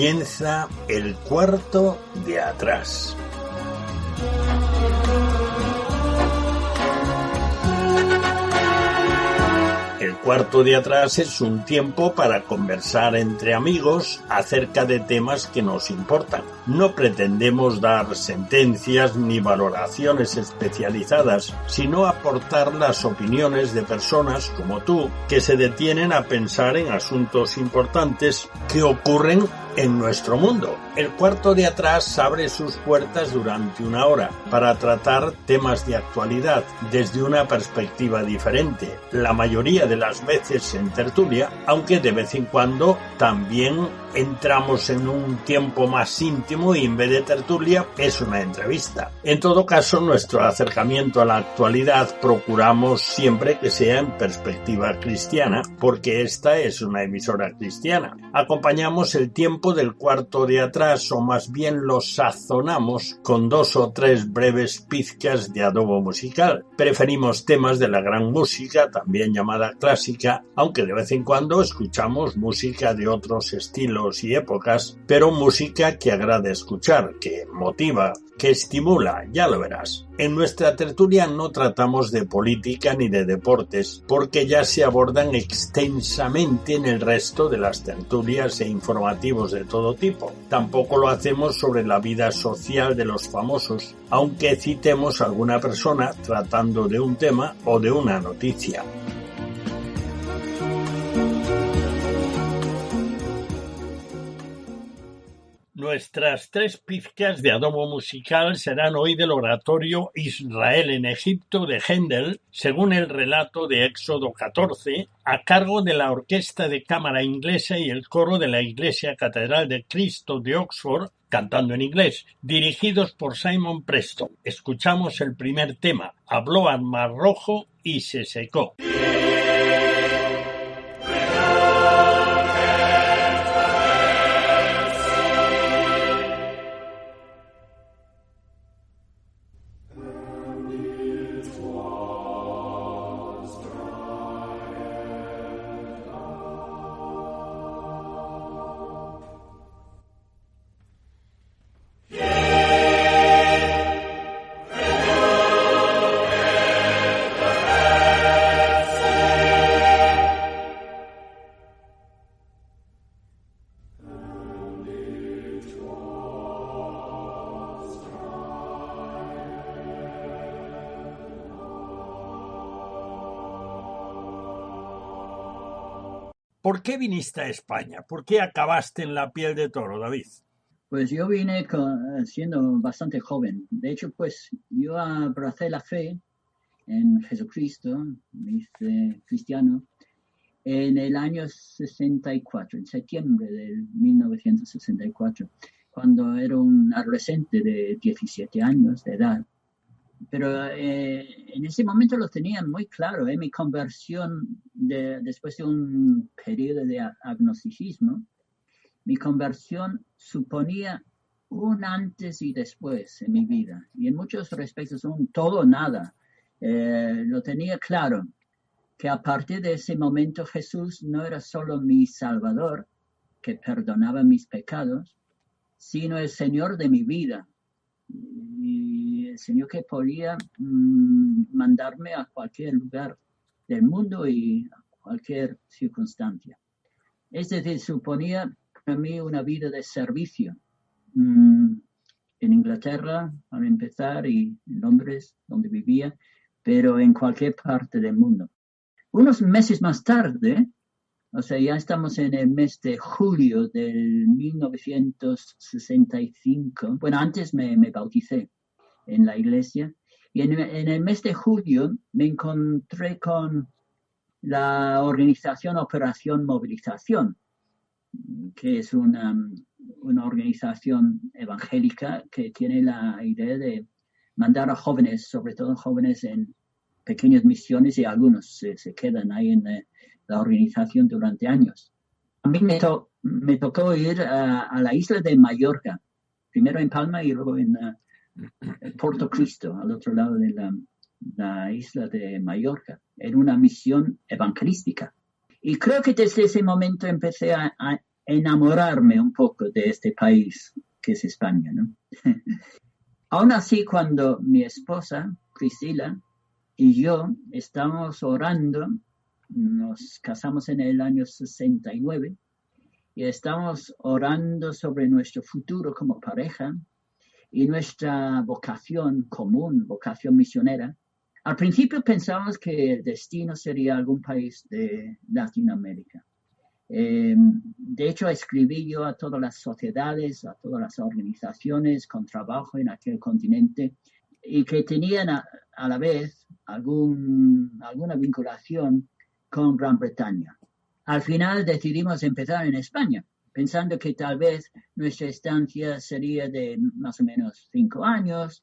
Comienza el cuarto de atrás. El cuarto de atrás es un tiempo para conversar entre amigos acerca de temas que nos importan. No pretendemos dar sentencias ni valoraciones especializadas, sino aportar las opiniones de personas como tú que se detienen a pensar en asuntos importantes que ocurren en nuestro mundo. El cuarto de atrás abre sus puertas durante una hora para tratar temas de actualidad desde una perspectiva diferente, la mayoría de las veces en tertulia, aunque de vez en cuando también entramos en un tiempo más íntimo y en vez de tertulia es una entrevista. En todo caso, nuestro acercamiento a la actualidad procuramos siempre que sea en perspectiva cristiana, porque esta es una emisora cristiana. Acompañamos el tiempo del cuarto de atrás, o más bien lo sazonamos con 2 o 3 breves pizcas de adobo musical. Preferimos temas de la gran música, también llamada clásica, aunque de vez en cuando escuchamos música de otros estilos y épocas, pero música que agrada escuchar, que motiva, que estimula, ya lo verás. En nuestra tertulia no tratamos de política ni de deportes, porque ya se abordan extensamente en el resto de las tertulias e informativos de todo tipo. Tampoco lo hacemos sobre la vida social de los famosos, aunque citemos a alguna persona tratando de un tema o de una noticia. Nuestras 3 pizcas de adobo musical serán hoy del oratorio Israel en Egipto de Händel, según el relato de Éxodo 14, a cargo de la Orquesta de Cámara Inglesa y el coro de la Iglesia Catedral de Cristo de Oxford, cantando en inglés, dirigidos por Simon Preston. Escuchamos el primer tema, Habló al Mar Rojo y se secó. ¿Por qué viniste a España? ¿Por qué acabaste en la piel de toro, David? Pues yo vine siendo bastante joven. De hecho, pues yo abracé la fe en Jesucristo, me hice cristiano, en el año 64, en septiembre de 1964, cuando era un adolescente de 17 años de edad. Pero en ese momento lo tenía muy claro, mi conversión después de un periodo de agnosticismo, mi conversión suponía un antes y después en mi vida. Y en muchos respectos un todo o nada. Lo tenía claro que a partir de ese momento Jesús no era solo mi Salvador, que perdonaba mis pecados, sino el Señor de mi vida. Y el Señor que podía mandarme a cualquier lugar del mundo y a cualquier circunstancia. Es decir, suponía para mí una vida de servicio en Inglaterra, para empezar, y en Londres, donde vivía, pero en cualquier parte del mundo. Unos meses más tarde, o sea, ya estamos en el mes de julio del 1965. Bueno, antes me bauticé en la iglesia. Y en el mes de julio me encontré con la organización Operación Movilización, que es una organización evangélica que tiene la idea de mandar a jóvenes, sobre todo jóvenes en pequeñas misiones, y algunos se quedan ahí en la organización durante años. A mí me tocó ir a la isla de Mallorca, primero en Palma y luego en Porto Cristo, al otro lado de la isla de Mallorca, en una misión evangelística. Y creo que desde ese momento empecé a enamorarme un poco de este país que es España, ¿no? Aún así, cuando mi esposa, Priscila, y yo estamos orando, nos casamos en el año 69, y estamos orando sobre nuestro futuro como pareja y nuestra vocación común, vocación misionera. Al principio pensábamos que el destino sería algún país de Latinoamérica. De hecho, escribí yo a todas las sociedades, a todas las organizaciones con trabajo en aquel continente y que tenían a la vez alguna vinculación con Gran Bretaña. Al final decidimos empezar en España, pensando que tal vez nuestra estancia sería de más o menos 5 años,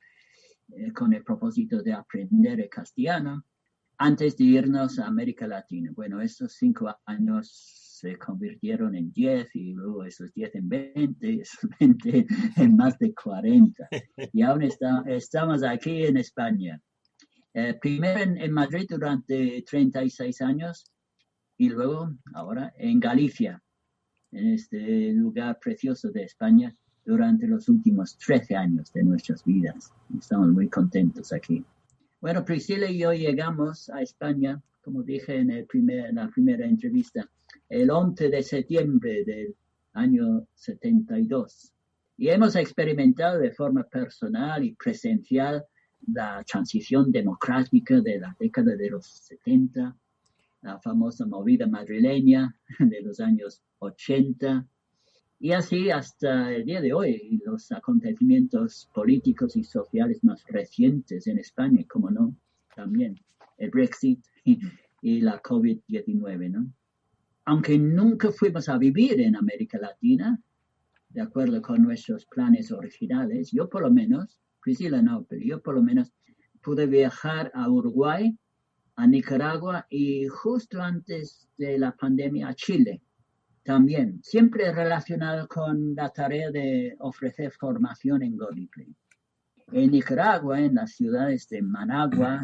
con el propósito de aprender el castellano, antes de irnos a América Latina. Bueno, esos 5 años se convirtieron en 10 y luego esos 10 en 20, esos 20 en más de 40. Y aún estamos aquí en España. Primero en Madrid durante 36 años y luego ahora en Galicia, en este lugar precioso de España, durante los últimos 13 años de nuestras vidas. Estamos muy contentos aquí. Bueno, Priscila y yo llegamos a España, como dije en la primera entrevista, el 11 de septiembre del año 72. Y hemos experimentado de forma personal y presencial la transición democrática de la década de los 70, la famosa movida madrileña de los años 80, y así hasta el día de hoy, los acontecimientos políticos y sociales más recientes en España, como no, también el Brexit y la COVID-19, ¿no? Aunque nunca fuimos a vivir en América Latina, de acuerdo con nuestros planes originales, yo por lo menos, Priscila no, pero yo por lo menos pude viajar a Uruguay, a Nicaragua y justo antes de la pandemia a Chile. También, siempre relacionado con la tarea de ofrecer formación en Godly. En Nicaragua, en las ciudades de Managua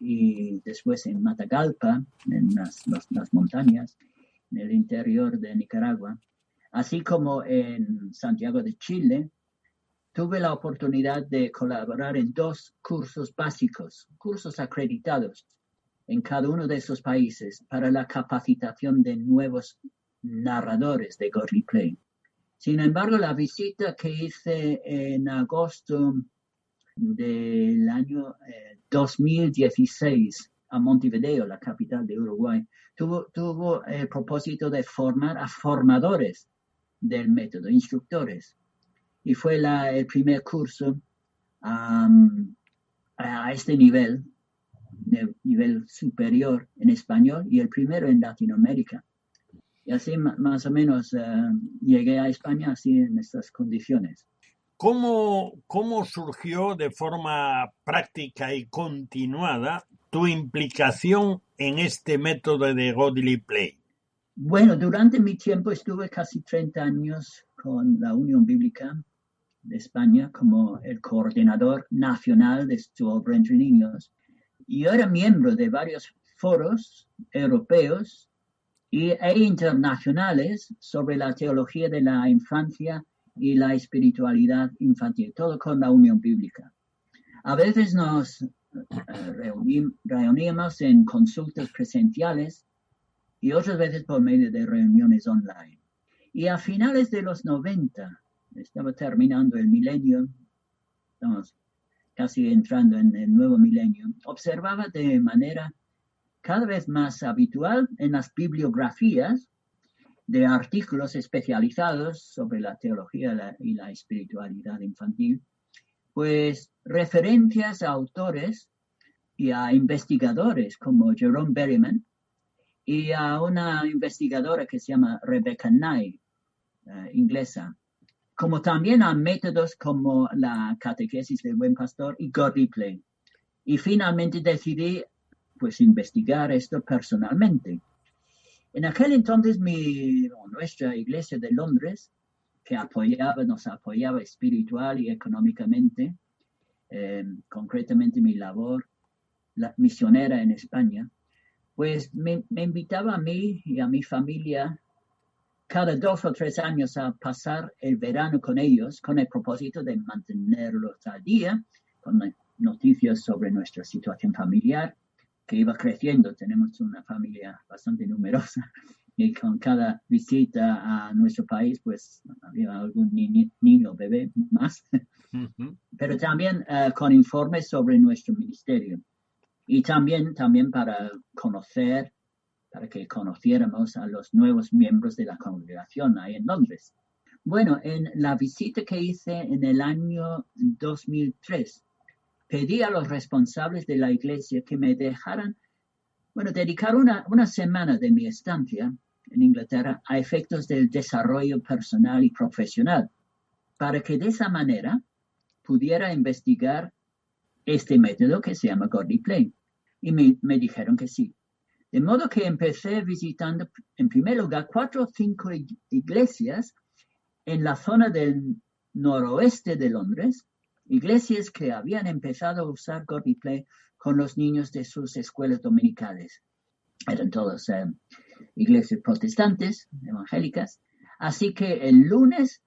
y después en Matagalpa, en las montañas, en el interior de Nicaragua, así como en Santiago de Chile, tuve la oportunidad de colaborar en 2 cursos básicos, cursos acreditados en cada uno de esos países para la capacitación de nuevos narradores de Godly Play. Sin embargo, la visita que hice en agosto del año 2016 a Montevideo, la capital de Uruguay, tuvo el propósito de formar a formadores del método, instructores. Y fue el primer curso a este nivel superior en español y el primero en Latinoamérica. Y así más o menos llegué a España así en estas condiciones. ¿Cómo surgió de forma práctica y continuada tu implicación en este método de Godly Play? Bueno, durante mi tiempo estuve casi 30 años con la Unión Bíblica de España como el coordinador nacional de su obra entre niños. Y yo era miembro de varios foros europeos e internacionales sobre la teología de la infancia y la espiritualidad infantil, todo con la Unión Bíblica. A veces nos reuníamos en consultas presenciales y otras veces por medio de reuniones online. Y a finales de los 90, estaba terminando el milenio, estamos casi entrando en el nuevo milenio, observaba de manera cada vez más habitual en las bibliografías de artículos especializados sobre la teología y la espiritualidad infantil, pues referencias a autores y a investigadores como Jerome Berryman y a una investigadora que se llama Rebecca Nye, inglesa, como también a métodos como la catequesis del buen pastor y Godly Play. Y finalmente decidí pues investigar esto personalmente. En aquel entonces nuestra iglesia de Londres, que nos apoyaba espiritual y económicamente, concretamente mi labor misionera en España, pues me invitaba a mí y a mi familia cada 2 o 3 años a pasar el verano con ellos, con el propósito de mantenerlos al día, con noticias sobre nuestra situación familiar, que iba creciendo. Tenemos una familia bastante numerosa y con cada visita a nuestro país, pues había algún niño o bebé más, pero también con informes sobre nuestro ministerio y también para que conociéramos a los nuevos miembros de la congregación ahí en Londres. Bueno, en la visita que hice en el año 2003, pedí a los responsables de la iglesia que me dejaran, dedicar una semana de mi estancia en Inglaterra a efectos del desarrollo personal y profesional, para que de esa manera pudiera investigar este método que se llama Godly Play. Y me dijeron que sí. De modo que empecé visitando, en primer lugar, 4 o 5 iglesias en la zona del noroeste de Londres, iglesias que habían empezado a usar Godly Play con los niños de sus escuelas dominicales. Eran todas iglesias protestantes, evangélicas. Así que el lunes,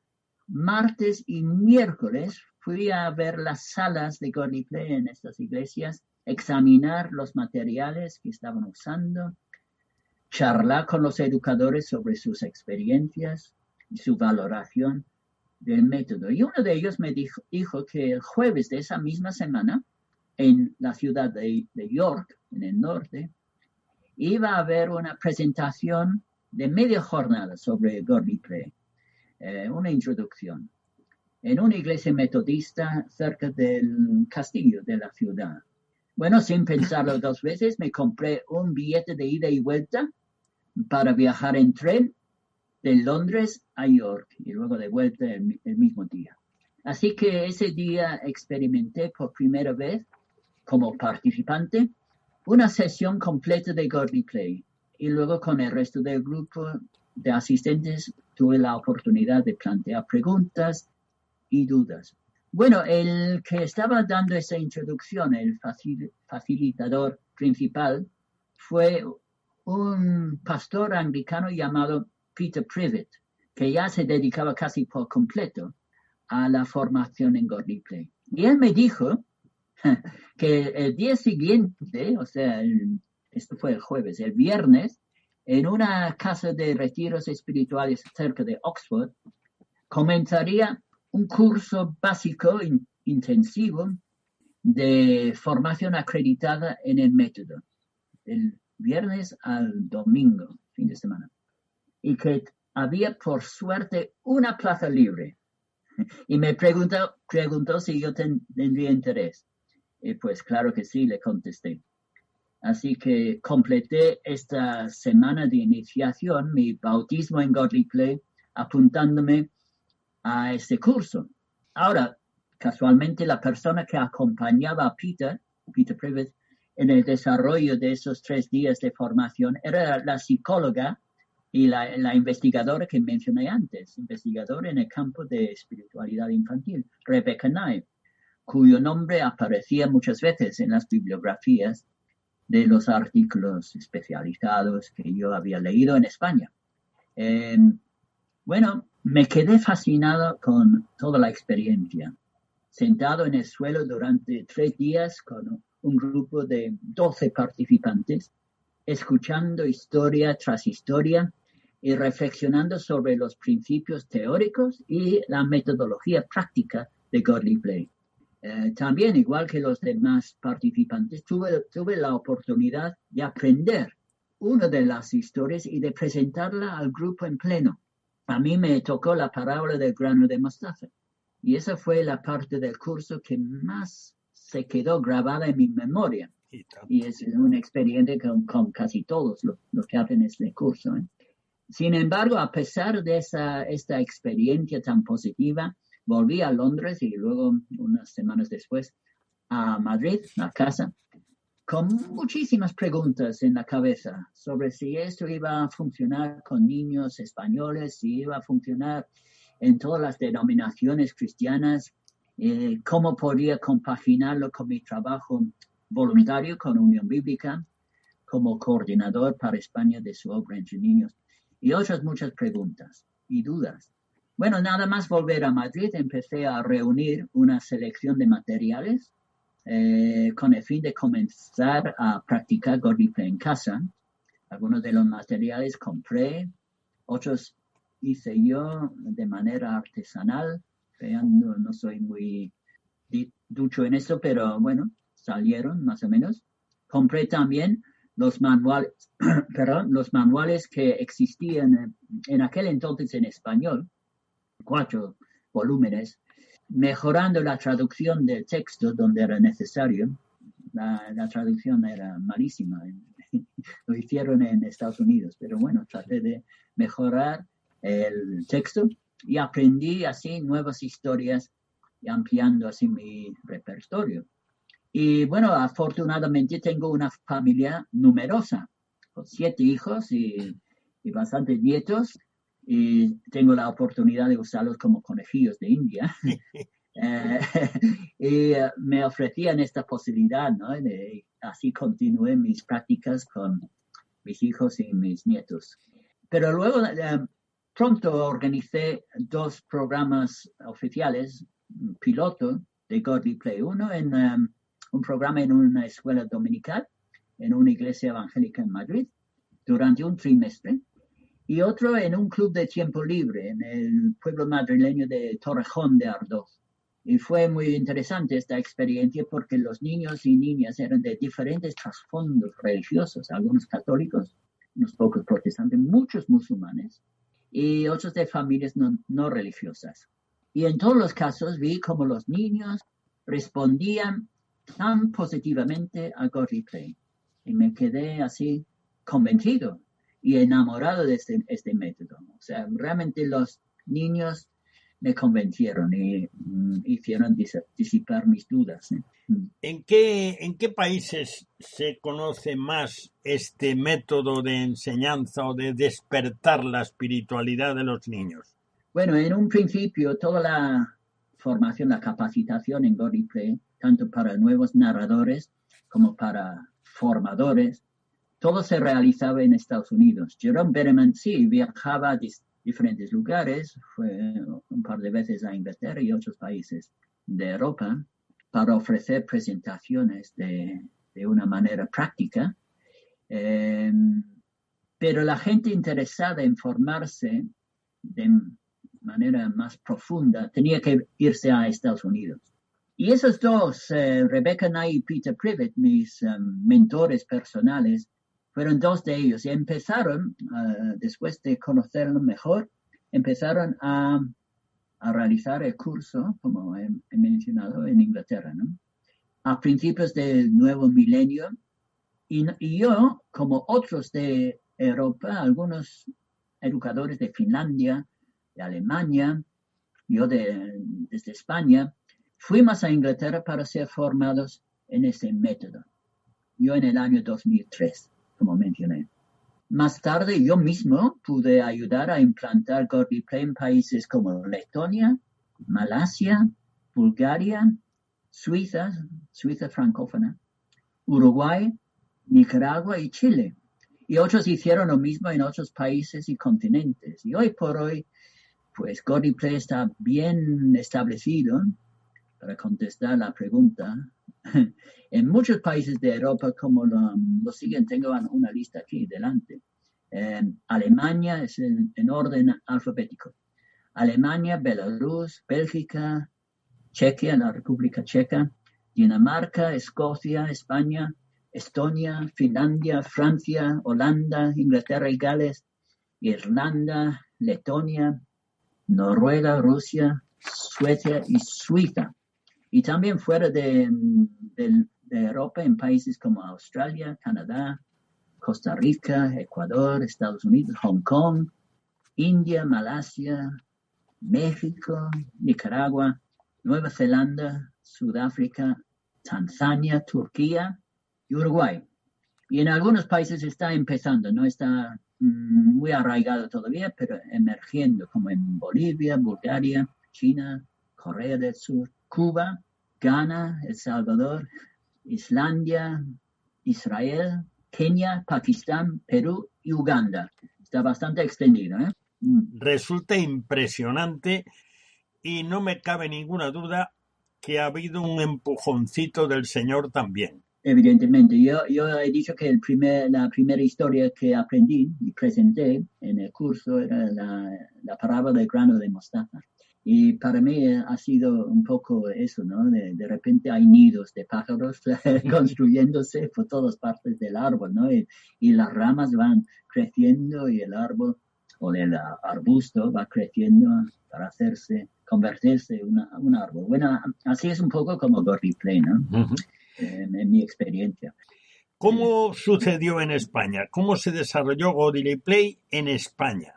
martes y miércoles fui a ver las salas de Godly Play en estas iglesias, examinar los materiales que estaban usando, charlar con los educadores sobre sus experiencias y su valoración del método. Y uno de ellos me dijo que el jueves de esa misma semana, en la ciudad de York, en el norte, iba a haber una presentación de media jornada sobre Godly Play, una introducción, en una iglesia metodista cerca del castillo de la ciudad. Bueno, sin pensarlo 2 veces, me compré un billete de ida y vuelta para viajar en tren de Londres a York y luego de vuelta el mismo día. Así que ese día experimenté por primera vez, como participante, una sesión completa de Godly Play y luego con el resto del grupo de asistentes tuve la oportunidad de plantear preguntas y dudas. Bueno, el que estaba dando esa introducción, el facilitador principal, fue un pastor anglicano llamado Peter Privet, que ya se dedicaba casi por completo a la formación en Godly Play. Y él me dijo que el día siguiente, o sea, esto fue el jueves, el viernes, en una casa de retiros espirituales cerca de Oxford, comenzaría un curso básico intensivo de formación acreditada en el método, del viernes al domingo, fin de semana, y que había por suerte una plaza libre. Y me preguntó si yo tendría interés. Y pues claro que sí, le contesté. Así que completé esta semana de iniciación, mi bautismo en Godly Play, apuntándome a este curso. Ahora, casualmente la persona que acompañaba a Peter Privet, en el desarrollo de esos 3 días de formación era la psicóloga y la investigadora que mencioné antes, investigadora en el campo de espiritualidad infantil, Rebecca Nye, cuyo nombre aparecía muchas veces en las bibliografías de los artículos especializados que yo había leído en España. Bueno, me quedé fascinado con toda la experiencia. Sentado en el suelo durante 3 días con un grupo de 12 participantes, escuchando historia tras historia y reflexionando sobre los principios teóricos y la metodología práctica de Godly Play. También, igual que los demás participantes, tuve la oportunidad de aprender una de las historias y de presentarla al grupo en pleno. A mí me tocó la parábola del grano de mostaza. Y esa fue la parte del curso que más se quedó grabada en mi memoria. Y es una experiencia con casi todos los que hacen este curso. Sin embargo, a pesar de esta experiencia tan positiva, volví a Londres y luego, unas semanas después, a Madrid, a casa, con muchísimas preguntas en la cabeza sobre si esto iba a funcionar con niños españoles, si iba a funcionar en todas las denominaciones cristianas, cómo podría compaginarlo con mi trabajo voluntario con Unión Bíblica, como coordinador para España de su obra entre niños. y otras muchas preguntas y dudas. Bueno, nada más volver a Madrid, empecé a reunir una selección de materiales con el fin de comenzar a practicar GordlyPlay en casa. Algunos de los materiales compré, otros hice yo de manera artesanal. No soy muy ducho en eso, pero bueno, salieron más o menos. Compré también los manuales, los manuales que existían en aquel entonces en español, 4 volúmenes, mejorando la traducción del texto donde era necesario. La traducción era malísima, lo hicieron en Estados Unidos, pero bueno, traté de mejorar el texto y aprendí así nuevas historias y ampliando así mi repertorio. Y bueno, afortunadamente tengo una familia numerosa, con 7 hijos y bastantes nietos, y tengo la oportunidad de usarlos como conejillos de India. Y me ofrecían esta posibilidad, ¿no? Así continué mis prácticas con mis hijos y mis nietos. Pero luego pronto organicé 2 programas oficiales, piloto de GordlyPlay. Uno en un programa en una escuela dominical, en una iglesia evangélica en Madrid, durante un trimestre. Y otro en un club de tiempo libre en el pueblo madrileño de Torrejón de Ardoz. Y fue muy interesante esta experiencia porque los niños y niñas eran de diferentes trasfondos religiosos, algunos católicos, unos pocos protestantes, muchos musulmanes y otros de familias no religiosas. Y en todos los casos vi como los niños respondían tan positivamente a GordlyPlay. Y me quedé así convencido y enamorado de este método. O sea, realmente los niños me convencieron y hicieron disipar mis dudas. ¿En qué países se conoce más este método de enseñanza o de despertar la espiritualidad de los niños? Bueno, en un principio toda la formación, la capacitación en GordlyPlay, tanto para nuevos narradores como para formadores, todo se realizaba en Estados Unidos. Jerome Betterman sí viajaba a diferentes lugares, fue un par de veces a Inglaterra y otros países de Europa para ofrecer presentaciones de una manera práctica. Pero la gente interesada en formarse de manera más profunda tenía que irse a Estados Unidos. Y esos dos, Rebecca Knight y Peter Privet, mis mentores personales, fueron 2 de ellos y empezaron, después de conocerlo mejor, empezaron a realizar el curso, como he mencionado, en Inglaterra, ¿no? A principios del nuevo milenio. Y yo, como otros de Europa, algunos educadores de Finlandia, de Alemania, yo desde España, fuimos a Inglaterra para ser formados en ese método. Yo en el año 2003. Como mencioné. Más tarde yo mismo pude ayudar a implantar GordlyPlay en países como Letonia, Malasia, Bulgaria, Suiza francófona, Uruguay, Nicaragua y Chile. Y otros hicieron lo mismo en otros países y continentes. Y hoy por hoy, pues GordlyPlay está bien establecido, para contestar la pregunta. En muchos países de Europa, como lo siguen, tengo una lista aquí delante. Alemania es en orden alfabético. Alemania, Belarus, Bélgica, Chequia, la República Checa, Dinamarca, Escocia, España, Estonia, Finlandia, Francia, Holanda, Inglaterra y Gales, Irlanda, Letonia, Noruega, Rusia, Suecia y Suiza. Y también fuera de Europa, en países como Australia, Canadá, Costa Rica, Ecuador, Estados Unidos, Hong Kong, India, Malasia, México, Nicaragua, Nueva Zelanda, Sudáfrica, Tanzania, Turquía y Uruguay. Y en algunos países está empezando, no está muy arraigado todavía, pero emergiendo, como en Bolivia, Bulgaria, China, Corea del Sur, Cuba, Ghana, El Salvador, Islandia, Israel, Kenia, Pakistán, Perú y Uganda. Está bastante extendido, ¿eh? Resulta impresionante y no me cabe ninguna duda que ha habido un empujoncito del Señor también. Evidentemente, yo he dicho que la primera historia que aprendí y presenté en el curso era la parábola del grano de mostaza. Y para mí ha sido un poco eso, ¿no? De repente hay nidos de pájaros construyéndose por todas partes del árbol, ¿no? Y las ramas van creciendo y el árbol o el arbusto va creciendo para convertirse en un árbol. Bueno, así es un poco como Gordy Play, ¿no? Uh-huh. En mi experiencia. ¿Cómo sucedió en España? ¿Cómo se desarrolló Godly Play en España?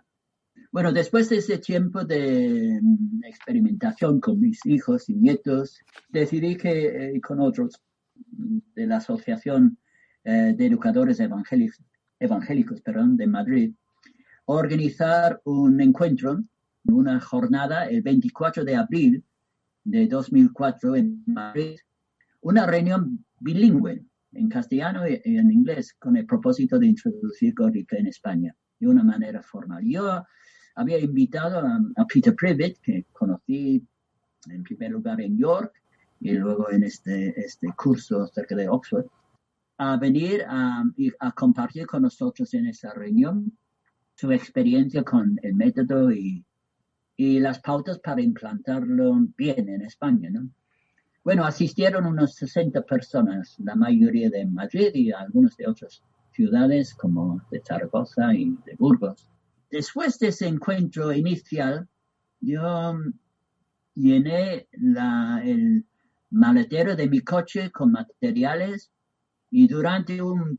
Bueno, después de ese tiempo de experimentación con mis hijos y nietos, decidí que con otros de la Asociación de Educadores Evangélicos de Madrid, organizar un encuentro, una jornada el 24 de abril de 2004 en Madrid, una reunión bilingüe en castellano y en inglés con el propósito de introducir Godly Play en España de una manera formal. Yo había invitado a Peter Privet, que conocí en primer lugar en York y luego en este curso cerca de Oxford, a venir a compartir con nosotros en esa reunión su experiencia con el método y las pautas para implantarlo bien en España, ¿no? Bueno, asistieron unos 60 personas, la mayoría de Madrid y algunos de otras ciudades como de Zaragoza y de Burgos. Después de ese encuentro inicial, yo llené el maletero de mi coche con materiales y durante un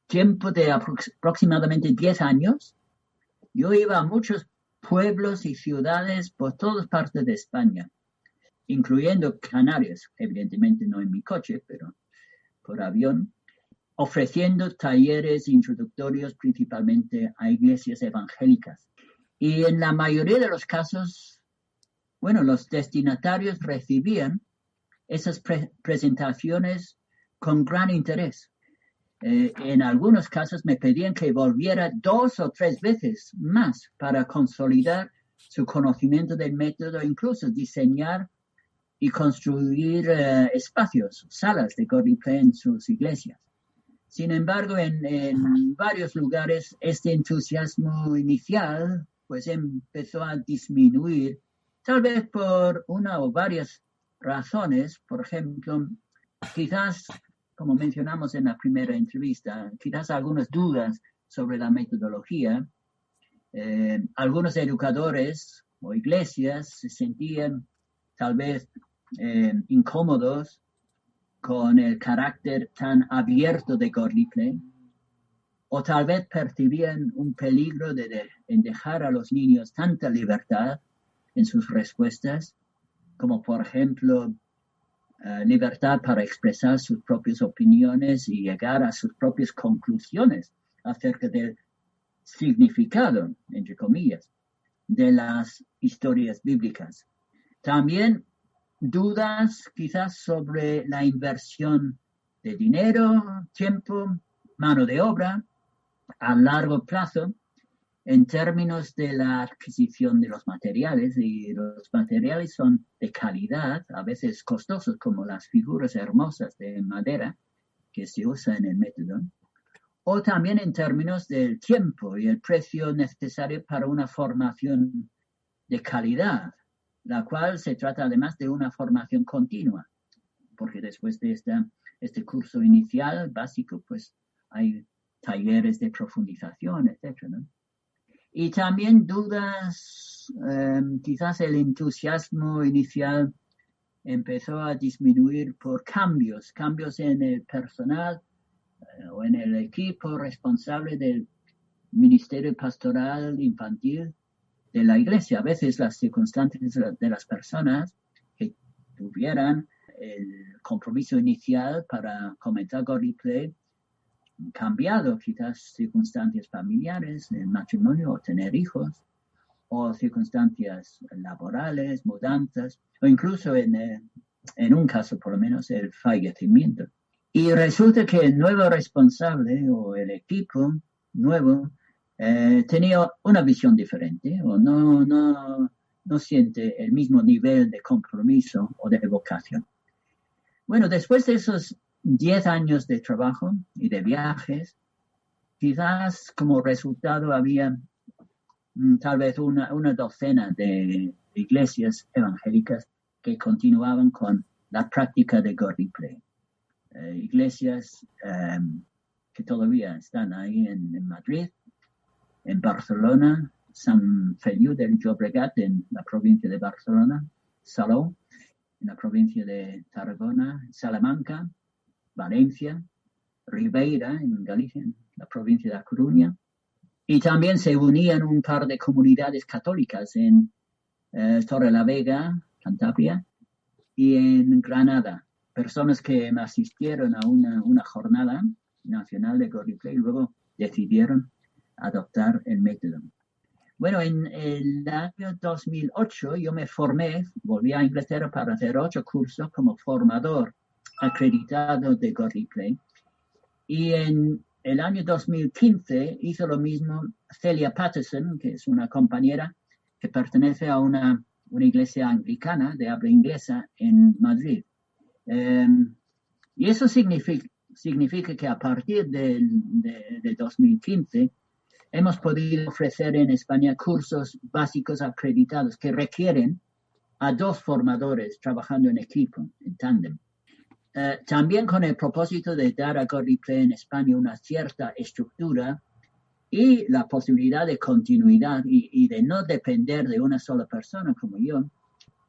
tiempo de aproximadamente 10 años, yo iba a muchos pueblos y ciudades por todas partes de España, incluyendo Canarias, evidentemente no en mi coche, pero por avión, ofreciendo talleres introductorios principalmente a iglesias evangélicas. Y en la mayoría de los casos, bueno, los destinatarios recibían esas presentaciones con gran interés. En algunos casos me pedían que volviera 2 o 3 veces más para consolidar su conocimiento del método, incluso diseñar y construir espacios, salas de Godly Play en sus iglesias. Sin embargo, en varios lugares este entusiasmo inicial pues empezó a disminuir, tal vez por una o varias razones. Por ejemplo, quizás, como mencionamos en la primera entrevista, quizás algunas dudas sobre la metodología. Algunos educadores o iglesias se sentían tal vez incómodos con el carácter tan abierto de Godly Play, o tal vez percibían un peligro en dejar a los niños tanta libertad en sus respuestas, como por ejemplo libertad para expresar sus propias opiniones y llegar a sus propias conclusiones acerca del significado, entre comillas, de las historias bíblicas. También dudas quizás sobre la inversión de dinero, tiempo, mano de obra a largo plazo en términos de la adquisición de los materiales, y los materiales son de calidad, a veces costosos, como las figuras hermosas de madera que se usa en el método, o también en términos del tiempo y el precio necesario para una formación de calidad, la cual se trata además de una formación continua, porque después de este curso inicial básico, pues hay talleres de profundización, etc., ¿no? Y también dudas, quizás el entusiasmo inicial empezó a disminuir por cambios en el personal o en el equipo responsable del ministerio pastoral infantil de la iglesia. A veces las circunstancias de las personas que tuvieran el compromiso inicial para comenzar Godly Play cambiado, quizás circunstancias familiares, el matrimonio o tener hijos, o circunstancias laborales, mudanzas, o incluso en un caso por lo menos el fallecimiento. Y resulta que el nuevo responsable o el equipo nuevo tenía una visión diferente o no siente el mismo nivel de compromiso o de vocación. Bueno, después de esos 10 años de trabajo y de viajes, quizás como resultado había tal vez una docena de iglesias evangélicas que continuaban con la práctica de God Replay. Iglesias que todavía están ahí en Madrid, en Barcelona, Sant Feliu del Llobregat en la provincia de Barcelona, Salou en la provincia de Tarragona, Salamanca, Valencia, Ribeira en Galicia, en la provincia de La Coruña, y también se unían un par de comunidades católicas en Torrelavega, Cantabria, y en Granada. Personas que asistieron a una jornada nacional de God Replay y luego decidieron adoptar el método. Bueno, en el año 2008 yo me formé, volví a Inglaterra para hacer 8 cursos como formador acreditado de God Replay. Y en el año 2015 hizo lo mismo Celia Patterson, que es una compañera que pertenece a una iglesia anglicana de habla inglesa en Madrid. Y eso significa que a partir de 2015 hemos podido ofrecer en España cursos básicos acreditados que requieren a 2 formadores trabajando en equipo, en tándem. También con el propósito de dar a God Replay en España una cierta estructura y la posibilidad de continuidad y de no depender de una sola persona como yo,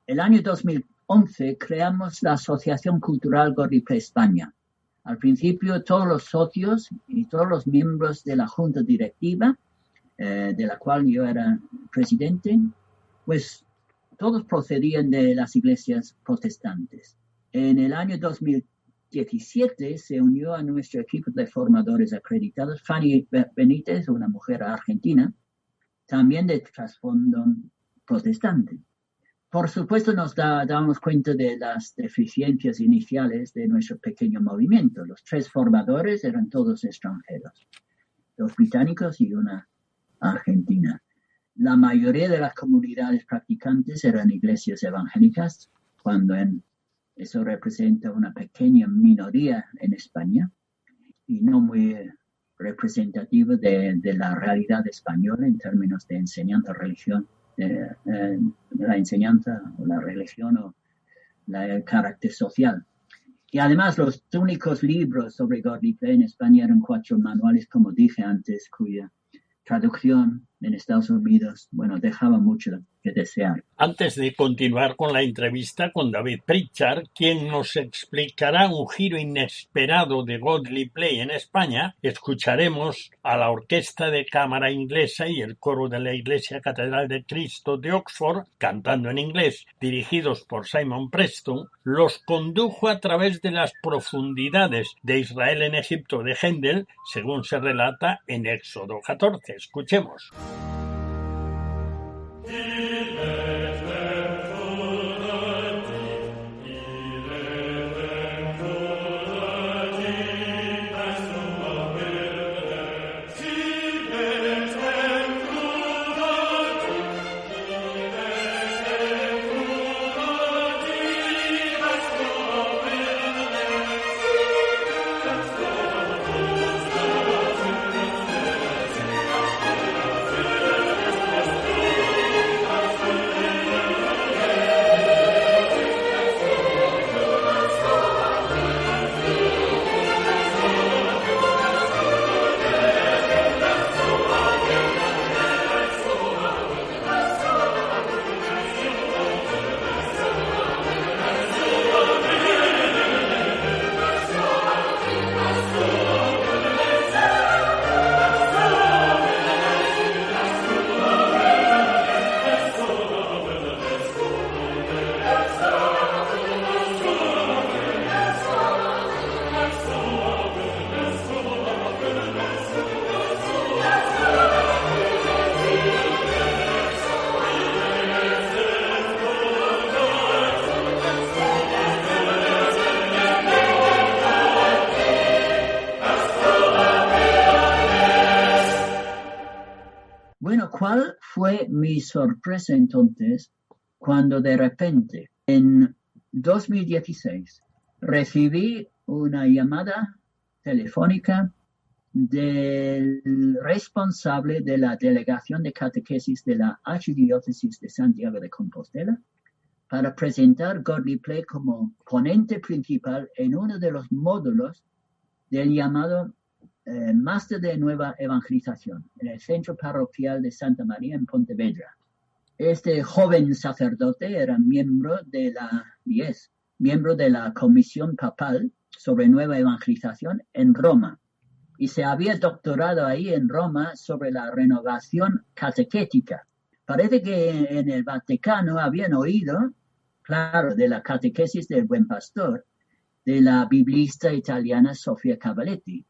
el año 2011 creamos la Asociación Cultural God Replay España. Al principio todos los socios y todos los miembros de la junta directiva, de la cual yo era presidente, pues todos procedían de las iglesias protestantes. En el año 2017 se unió a nuestro equipo de formadores acreditados Fanny Benítez, una mujer argentina, también de trasfondo protestante. Por supuesto nos damos cuenta de las deficiencias iniciales de nuestro pequeño movimiento. Los 3 formadores eran todos extranjeros, 2 británicos y una argentina. La mayoría de las comunidades practicantes eran iglesias evangélicas, cuando eso representa una pequeña minoría en España y no muy representativa de la realidad española en términos de enseñanza religión. La enseñanza o la religión o el carácter social. Y además los únicos libros sobre God Replay en España eran 4 manuales, como dije antes, cuya traducción en Estados Unidos, dejaba mucho que desear. Antes de continuar con la entrevista con David Pritchard, quien nos explicará un giro inesperado de God Replay en España, escucharemos a la Orquesta de Cámara Inglesa y el coro de la Iglesia Catedral de Cristo de Oxford, cantando en inglés, dirigidos por Simon Preston, los condujo a través de las profundidades de Israel en Egipto de Händel, según se relata en Éxodo 14. Escuchemos. ¿Cuál fue mi sorpresa entonces cuando de repente en 2016 recibí una llamada telefónica del responsable de la Delegación de Catequesis de la Archidiócesis de Santiago de Compostela para presentar Godly Play como ponente principal en uno de los módulos del llamado Máster de Nueva Evangelización en el Centro Parroquial de Santa María en Pontevedra. Este joven sacerdote era miembro de la Comisión Papal sobre Nueva Evangelización en Roma y se había doctorado ahí en Roma sobre la renovación catequética. Parece que en el Vaticano habían oído, claro, de la catequesis del Buen Pastor, de la biblista italiana Sofia Cavalletti,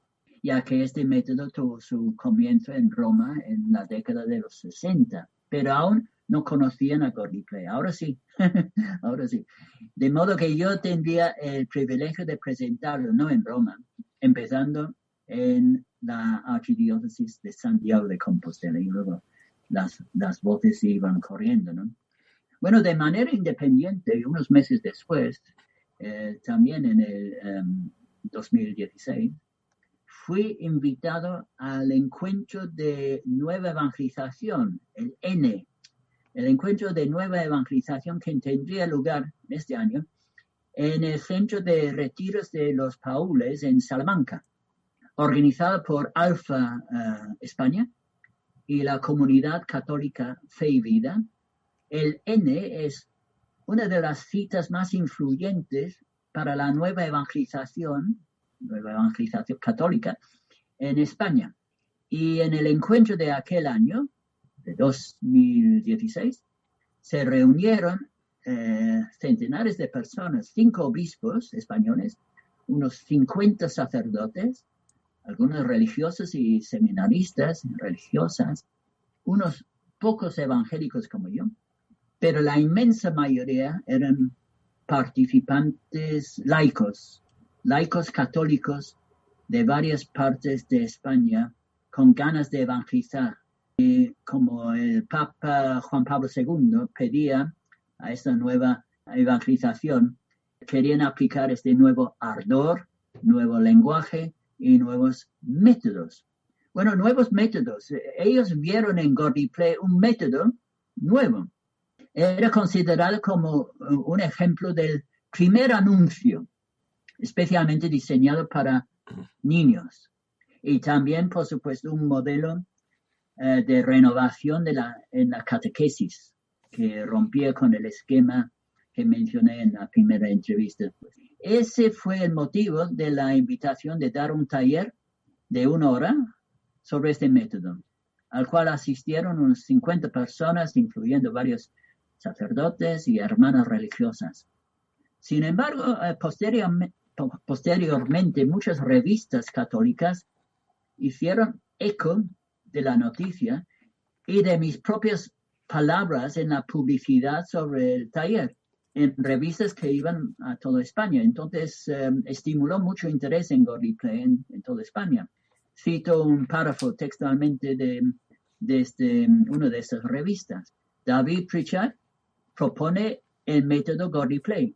ya que este método tuvo su comienzo en Roma en la década de los 60, pero aún no conocían a Godly Play. Ahora sí, ahora sí. De modo que yo tendría el privilegio de presentarlo, no en Roma, empezando en la Archidiócesis de Santiago de Compostela, y luego las voces iban corriendo, ¿no? Bueno, de manera independiente, unos meses después, también en el 2016, fui invitado al encuentro de Nueva Evangelización, el N, el encuentro de Nueva Evangelización que tendría lugar este año en el Centro de Retiros de los Paules en Salamanca, organizado por Alfa España y la Comunidad Católica Fe y Vida. El N es una de las citas más influyentes para la nueva evangelización católica en España. Y en el encuentro de aquel año, de 2016, se reunieron centenares de personas, 5 obispos españoles, unos 50 sacerdotes, algunos religiosos y seminaristas, religiosas, unos pocos evangélicos como yo, pero la inmensa mayoría eran participantes laicos católicos de varias partes de España con ganas de evangelizar. Y como el Papa Juan Pablo II pedía a esta nueva evangelización, querían aplicar este nuevo ardor, nuevo lenguaje y nuevos métodos. Bueno, nuevos métodos. Ellos vieron en Godly Play un método nuevo. Era considerado como un ejemplo del primer anuncio, especialmente diseñado para niños. Y también, por supuesto, un modelo de renovación en la catequesis, que rompía con el esquema que mencioné en la primera entrevista. Ese fue el motivo de la invitación de dar un taller de 1 hora sobre este método, al cual asistieron unas 50 personas, incluyendo varios sacerdotes y hermanas religiosas. Sin embargo, posteriormente muchas revistas católicas hicieron eco de la noticia y de mis propias palabras en la publicidad sobre el taller, en revistas que iban a toda España. Entonces, estimuló mucho interés en Godly Play en toda España. Cito un párrafo textualmente de una de estas revistas. David Pritchard propone el método Godly Play,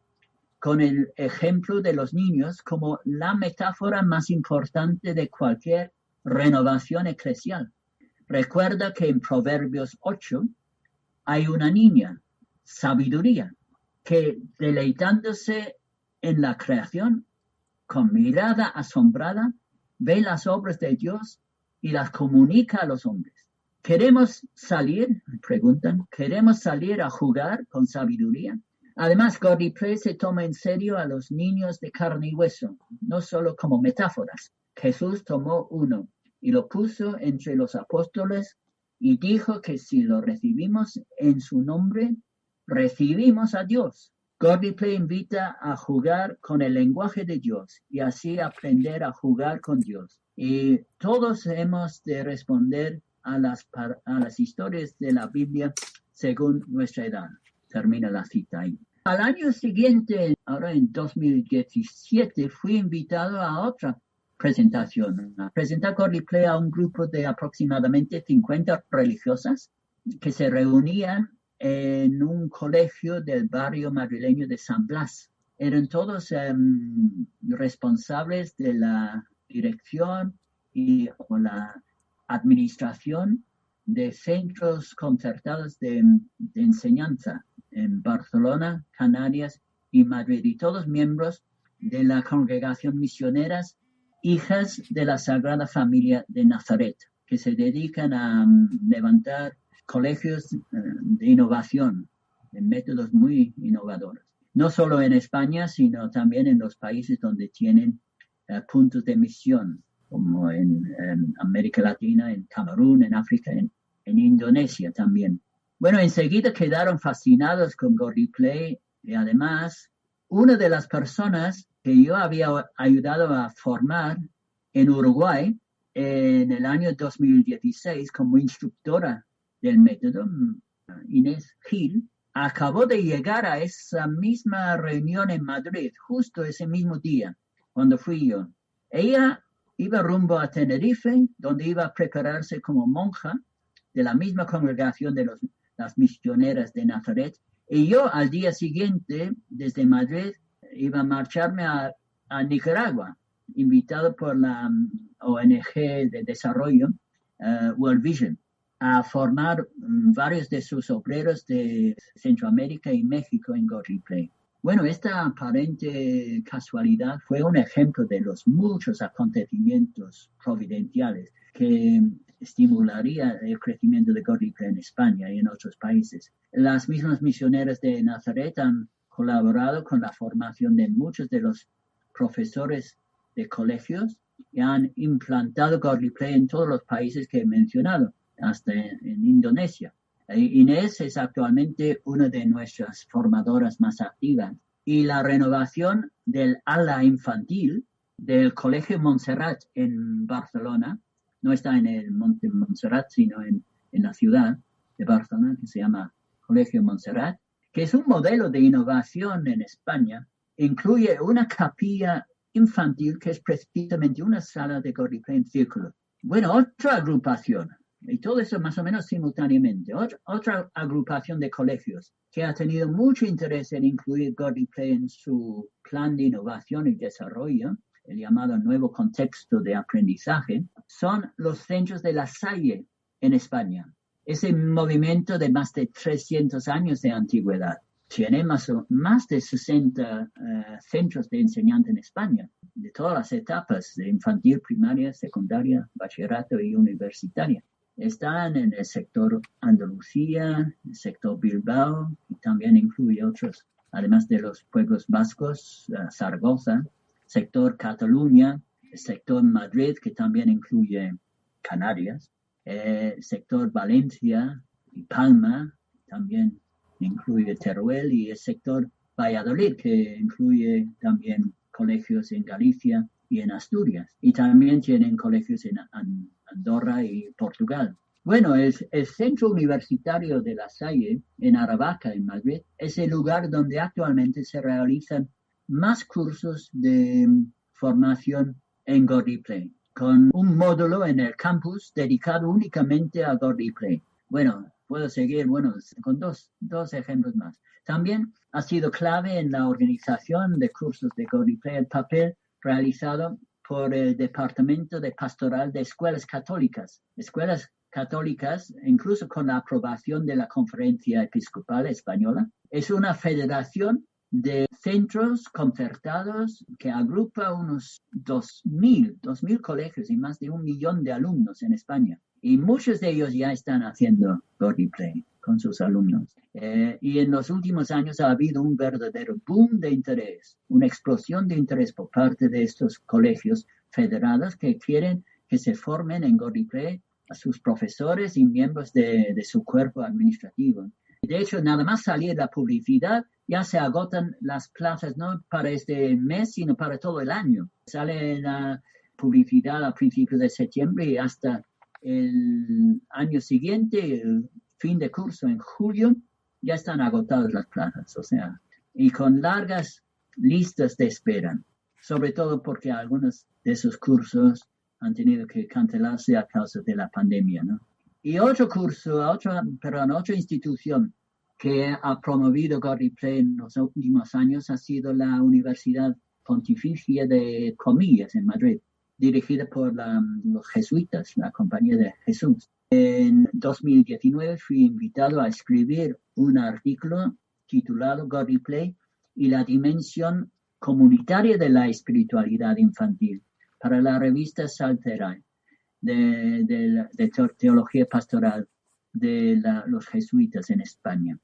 con el ejemplo de los niños como la metáfora más importante de cualquier renovación eclesial. Recuerda que en Proverbios 8 hay una niña, sabiduría, que deleitándose en la creación, con mirada asombrada, ve las obras de Dios y las comunica a los hombres. ¿Queremos salir? Preguntan. ¿Queremos salir a jugar con sabiduría? Además, Godly Play se toma en serio a los niños de carne y hueso, no solo como metáforas. Jesús tomó uno y lo puso entre los apóstoles y dijo que si lo recibimos en su nombre, recibimos a Dios. Godly Play invita a jugar con el lenguaje de Dios y así aprender a jugar con Dios. Y todos hemos de responder a las historias de la Biblia según nuestra edad. Termina la cita ahí. Al año siguiente, ahora en 2017, fui invitado a otra presentación, a presentar Godly Play a un grupo de aproximadamente 50 religiosas que se reunían en un colegio del barrio madrileño de San Blas. Eran todos responsables de la dirección y la administración de centros concertados de enseñanza en Barcelona, Canarias y Madrid, y todos miembros de la congregación Misioneras Hijas de la Sagrada Familia de Nazaret, que se dedican a levantar colegios de innovación, en métodos muy innovadores. No solo en España, sino también en los países donde tienen puntos de misión, como en América Latina, en Camerún, en África, en Indonesia también. Bueno, enseguida quedaron fascinados con Gordy Play, y además una de las personas que yo había ayudado a formar en Uruguay en el año 2016 como instructora del método, Inés Gil, acabó de llegar a esa misma reunión en Madrid, justo ese mismo día, cuando fui yo. Ella iba rumbo a Tenerife, donde iba a prepararse como monja de la misma congregación de las misioneras de Nazaret, y yo al día siguiente, desde Madrid, iba a marcharme a Nicaragua, invitado por la ONG de desarrollo, World Vision, a formar varios de sus obreros de Centroamérica y México en Gordy Play. Bueno, esta aparente casualidad fue un ejemplo de los muchos acontecimientos providenciales que estimularía el crecimiento de Gordy Play en España y en otros países. Las mismas misioneras de Nazaret han colaborado con la formación de muchos de los profesores de colegios y han implantado Gordy Play en todos los países que he mencionado, hasta en Indonesia. Inés es actualmente una de nuestras formadoras más activas, y la renovación del ala infantil del Colegio Montserrat en Barcelona, no está en el Monte Montserrat, sino en la ciudad de Barcelona, que se llama Colegio Montserrat, que es un modelo de innovación en España, incluye una capilla infantil que es precisamente una sala de Gordy Play en círculo. Bueno, otra agrupación, y todo eso más o menos simultáneamente, otra agrupación de colegios que ha tenido mucho interés en incluir Gordy Play en su plan de innovación y desarrollo, el llamado nuevo contexto de aprendizaje, son los centros de La Salle en España. Ese movimiento de más de 300 años de antigüedad tiene más de 60 centros de enseñanza en España, de todas las etapas, de infantil, primaria, secundaria, bachillerato y universitaria. Están en el sector Andalucía, el sector Bilbao, y también incluye otros, además de los pueblos vascos, Zaragoza, sector Cataluña, el sector Madrid, que también incluye Canarias, sector Valencia y Palma, también incluye Teruel, y el sector Valladolid, que incluye también colegios en Galicia y en Asturias, y también tienen colegios en Andorra y Portugal. Bueno, el Centro Universitario de La Salle, en Aravaca, en Madrid, es el lugar donde actualmente se realizan más cursos de formación en Gordy Play, con un módulo en el campus dedicado únicamente a Gordy Play. Bueno, puedo seguir, con dos ejemplos más. También ha sido clave en la organización de cursos de Gordy Play el papel realizado por el Departamento de Pastoral de Escuelas Católicas. Escuelas Católicas, incluso con la aprobación de la Conferencia Episcopal Española, es una federación de centros concertados que agrupa unos 2.000 colegios y más de 1 millón de alumnos en España. Y muchos de ellos ya están haciendo Gordy Play con sus alumnos. Y en los últimos años ha habido un verdadero boom de interés, una explosión de interés por parte de estos colegios federados que quieren que se formen en Gordy Play a sus profesores y miembros de su cuerpo administrativo. De hecho, nada más salir la publicidad, ya se agotan las plazas, no para este mes, sino para todo el año. Sale la publicidad a principios de septiembre y hasta el año siguiente, el fin de curso en julio, ya están agotadas las plazas, o sea, y con largas listas de espera, sobre todo porque algunos de esos cursos han tenido que cancelarse a causa de la pandemia, ¿no? Y otro curso, otra institución que ha promovido GodReplay en los últimos años ha sido la Universidad Pontificia de Comillas en Madrid, dirigida por los jesuitas, la Compañía de Jesús. En 2019 fui invitado a escribir un artículo titulado GodReplay y la dimensión comunitaria de la espiritualidad infantil para la revista Salterae de Teología Pastoral de los jesuitas en España.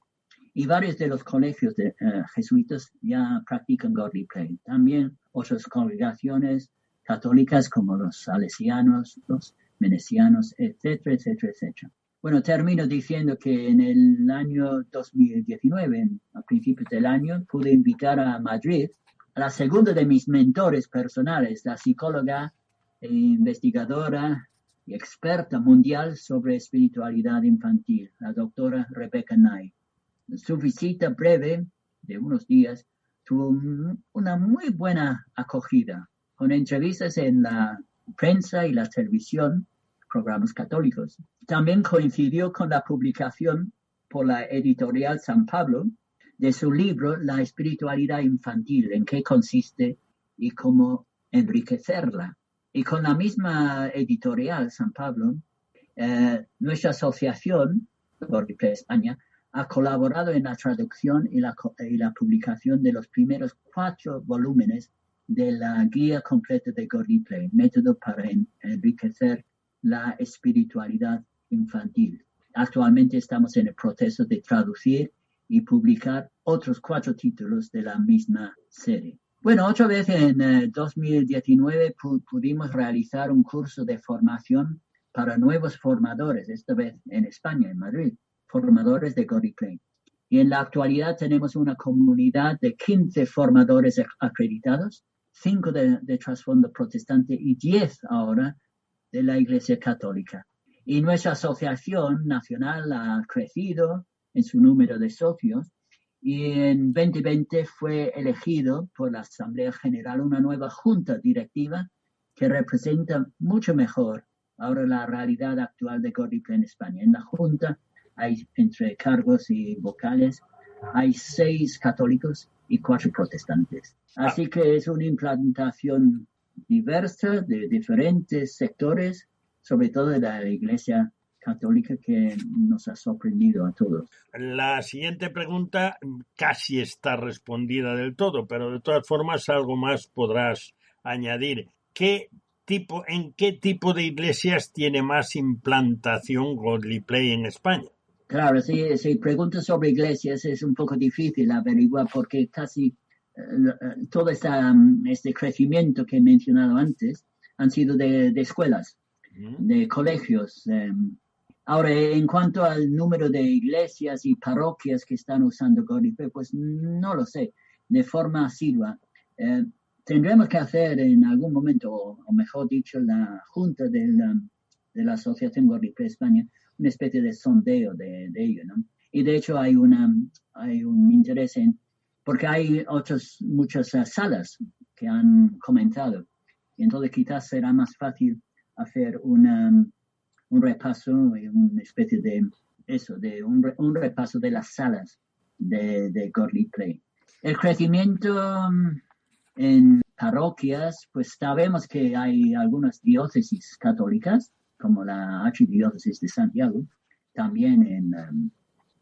Y varios de los colegios de jesuitas ya practican GodReplay. También otras congregaciones católicas como los salesianos, los menesianos, etcétera, etcétera, etcétera. Bueno, termino diciendo que en el año 2019, a principios del año, pude invitar a Madrid a la segunda de mis mentores personales, la psicóloga e investigadora y experta mundial sobre espiritualidad infantil, la doctora Rebecca Knight. Su visita breve de unos días tuvo una muy buena acogida, con entrevistas en la prensa y la televisión, programas católicos. También coincidió con la publicación por la editorial San Pablo de su libro La espiritualidad infantil, en qué consiste y cómo enriquecerla. Y con la misma editorial San Pablo, nuestra asociación, GodReplay España, ha colaborado en la traducción y la publicación de los primeros 4 volúmenes de la guía completa de GodReplay, método para enriquecer la espiritualidad infantil. Actualmente estamos en el proceso de traducir y publicar otros 4 títulos de la misma serie. Bueno, otra vez en 2019 pudimos realizar un curso de formación para nuevos formadores, esta vez en España, en Madrid, formadores de GodReplay. Y en la actualidad tenemos una comunidad de 15 formadores acreditados, 5 de trasfondo protestante y 10 ahora de la Iglesia Católica. Y nuestra asociación nacional ha crecido en su número de socios y en 2020 fue elegido por la Asamblea General una nueva junta directiva que representa mucho mejor ahora la realidad actual de GodReplay en España. En la junta hay, entre cargos y vocales, hay 6 católicos y 4 protestantes. Así que es una implantación diversa de diferentes sectores, sobre todo de la Iglesia Católica, que nos ha sorprendido a todos. La siguiente pregunta casi está respondida del todo, pero de todas formas algo más podrás añadir. ¿En qué tipo de iglesias tiene más implantación GodReplay en España? Claro, si preguntas sobre iglesias es un poco difícil averiguar porque casi todo este crecimiento que he mencionado antes han sido de escuelas, de colegios. Ahora, en cuanto al número de iglesias y parroquias que están usando GodReplay, pues no lo sé, de forma asidua. Tendremos que hacer en algún momento, o mejor dicho, la junta de la Asociación GodReplay España, una especie de sondeo de ello, ¿no? Y de hecho hay un interés porque hay muchas salas que han comentado, y entonces quizás será más fácil hacer un repaso, una especie de un repaso de las salas de GodReplay. El crecimiento en parroquias, pues sabemos que hay algunas diócesis católicas, como la Archidiócesis de Santiago, también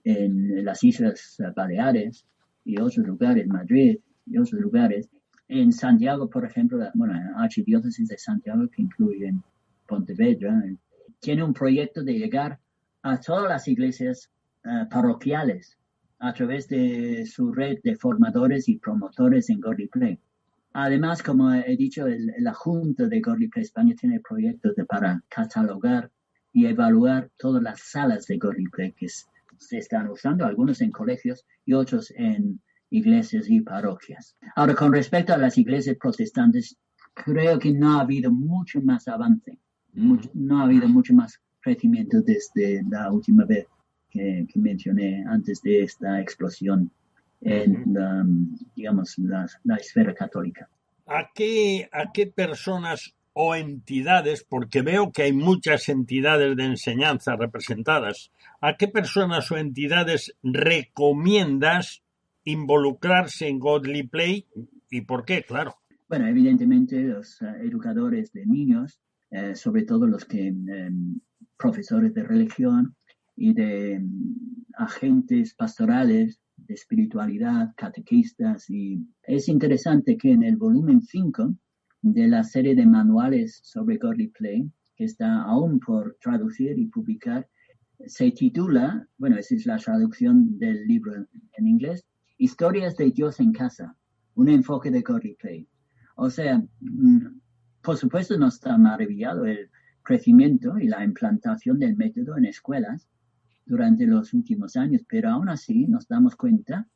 en las Islas Baleares y otros lugares, Madrid y otros lugares. En Santiago, por ejemplo, la Archidiócesis de Santiago, que incluye Pontevedra, tiene un proyecto de llegar a todas las iglesias parroquiales a través de su red de formadores y promotores en GodReplay. Además, como he dicho, la Junta de GodReplay España tiene proyectos para catalogar y evaluar todas las salas de GodReplay que se están usando, algunos en colegios y otros en iglesias y parroquias. Ahora, con respecto a las iglesias protestantes, creo que no ha habido mucho más avance, no ha habido mucho más crecimiento desde la última vez que mencioné antes de esta explosión en digamos, la esfera católica. ¿A qué personas o entidades, porque veo que hay muchas entidades de enseñanza representadas, ¿a qué personas o entidades recomiendas involucrarse en Godly Play y por qué? Claro. Bueno, evidentemente los educadores de niños, sobre todo los que profesores de religión y de agentes pastorales de espiritualidad, catequistas. Y es interesante que en el volumen 5 de la serie de manuales sobre Godly Play, que está aún por traducir y publicar, se titula, bueno, esa es la traducción del libro en inglés, Historias de Dios en casa, un enfoque de Godly Play. O sea, por supuesto no está maravillado el crecimiento y la implantación del método en escuelas durante los últimos años, pero aún así nos damos cuenta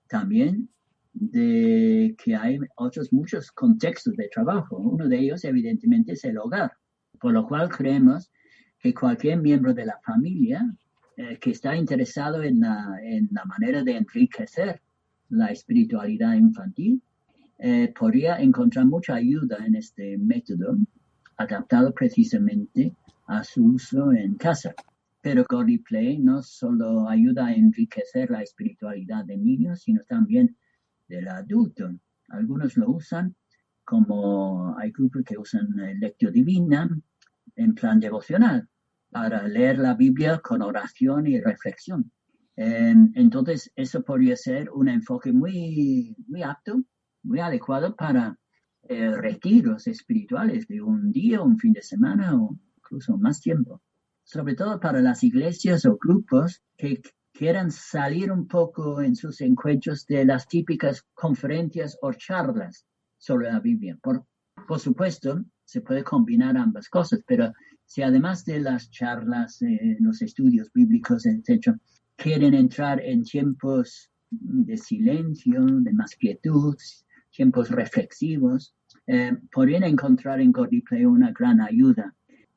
también de que hay otros muchos contextos de trabajo. Uno de ellos, evidentemente, es el hogar, por lo cual creemos que cualquier miembro de la familia que está interesado en la manera de enriquecer la espiritualidad infantil podría encontrar mucha ayuda en este método adaptado precisamente a su uso en casa. Pero Godly Play no solo ayuda a enriquecer la espiritualidad de niños, sino también del adulto. Algunos lo usan como hay grupos que usan Lectio Divina en plan devocional para leer la Biblia con oración y reflexión. Entonces, eso podría ser un enfoque muy apto, muy adecuado para retiros espirituales de un día, un fin de semana o incluso más tiempo. Sobre todo para las iglesias o grupos que quieran salir un poco en sus encuentros de las típicas conferencias o charlas sobre la Biblia. Por supuesto, se puede combinar ambas cosas, pero si además de las charlas, los estudios bíblicos, etc., quieren entrar en tiempos de silencio, de más quietud, tiempos reflexivos, podrían encontrar en Godly Play una gran ayuda.